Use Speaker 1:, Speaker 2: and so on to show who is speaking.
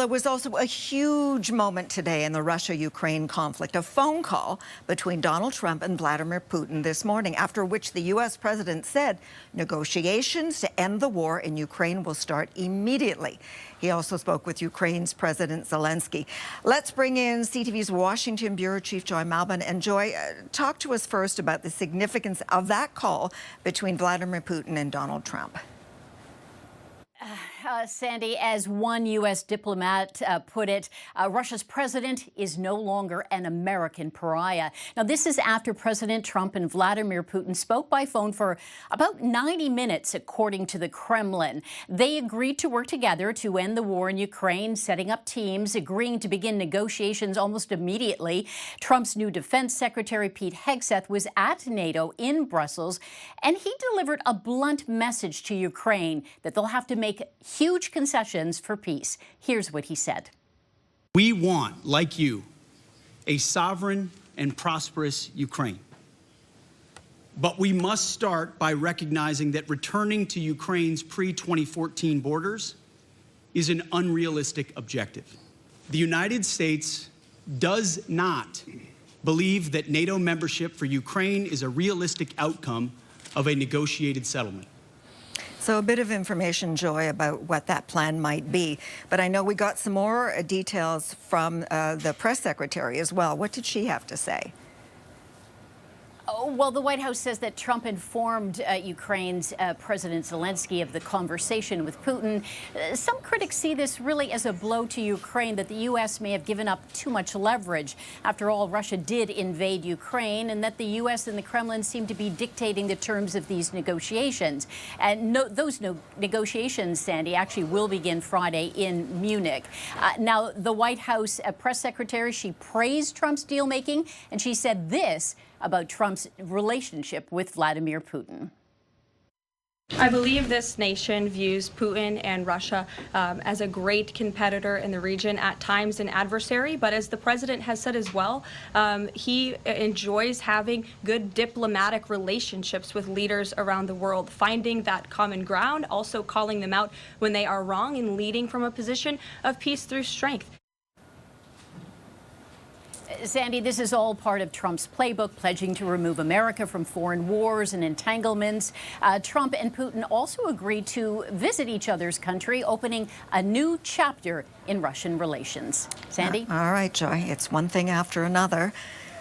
Speaker 1: there was also a huge moment today in the Russia-Ukraine conflict, a phone call between Donald Trump and Vladimir Putin this morning, after which the U.S. president said negotiations to end the war in Ukraine will start immediately. He also spoke with Ukraine's President Zelensky. Let's bring in CTV's Washington Bureau Chief Joy Malbon. And Joy, talk to us first about the significance of that call between Vladimir Putin and Donald Trump.
Speaker 2: Sandy, as one U.S. diplomat put it, Russia's president is no longer an American pariah. Now, this is after President Trump and Vladimir Putin spoke by phone for about 90 minutes, according to the Kremlin. They agreed to work together to end the war in Ukraine, setting up teams, agreeing to begin negotiations almost immediately. Trump's new defense secretary, Pete Hegseth, was at NATO in Brussels, and he delivered a blunt message to Ukraine that they'll have to make huge concessions for peace. Here's what he said.
Speaker 3: We want, like you, a sovereign and prosperous Ukraine. But we must start by recognizing that returning to Ukraine's pre-2014 borders is an unrealistic objective. The United States does not believe that NATO membership for Ukraine is a realistic outcome of a negotiated settlement.
Speaker 1: So a bit of information, Joy, about what that plan might be. But I know we got some more details from the press secretary as well. What did she have to say?
Speaker 2: Well, the White House says that Trump informed Ukraine's President Zelensky of the conversation with Putin. Some critics see this really as a blow to Ukraine, that the U.S. may have given up too much leverage. After all, Russia did invade Ukraine, and that the U.S. and the Kremlin seem to be dictating the terms of these negotiations. And those negotiations, Sandy, actually will begin Friday in Munich. Now, the White House press secretary, she praised Trump's deal-making, and she said this about Trump's relationship with Vladimir Putin.
Speaker 4: I believe this nation views Putin and Russia as a great competitor in the region, at times an adversary, but as the president has said as well, he enjoys having good diplomatic relationships with leaders around the world, finding that common ground, also calling them out when they are wrong, and leading from a position of peace through strength.
Speaker 2: Sandy, this is all part of Trump's playbook, pledging to remove America from foreign wars and entanglements. Trump and Putin also agreed to visit each other's country, opening a new chapter in Russian relations. Sandy?
Speaker 1: All right, Joy. It's one thing after another.